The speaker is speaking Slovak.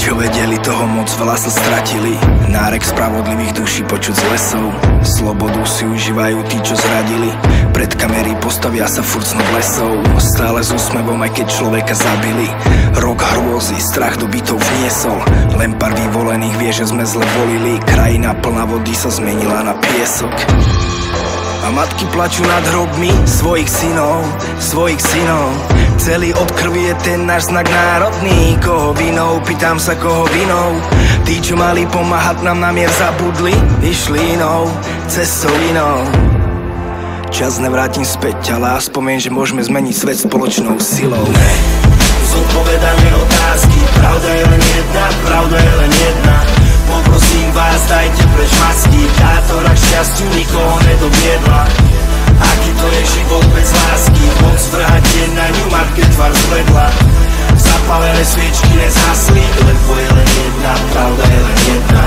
Čo vedeli, toho moc veľa sa stratili. Nárek spravodlivých duší počuť z lesov. Slobodu si užívajú tí, čo zradili. Pred kamery postavia sa furt snad lesov. Stále s úsmevom, aj keď človeka zabili. Rok hrôzy, strach do bytov vniesol. Len pár vyvolených vie, že sme zle volili. Krajina plná vody sa zmenila na piesok. A matky plačú nad hrobmi svojich synov. Celý od krvi je ten náš znak národný. Koho vinou, pýtam sa koho vinou. Tí, čo mali pomáhať nám na mier zabudli. Išli inou, cestou inou. Čas nevrátim späť, ale aspoň viem, že môžeme zmeniť svet spoločnou silou. Zodpovedané otázky, pravda je len jedna, pravda je len jedna. Poprosím vás, dajte preč masky, táto rak šťastiu nikoho nedoviedla. Aký to je život bez lásky, moc vrhať na ňu matke tvár zbledla. Zapálené sviečky nezhasli, lebo je len jedna, pravda je len jedna.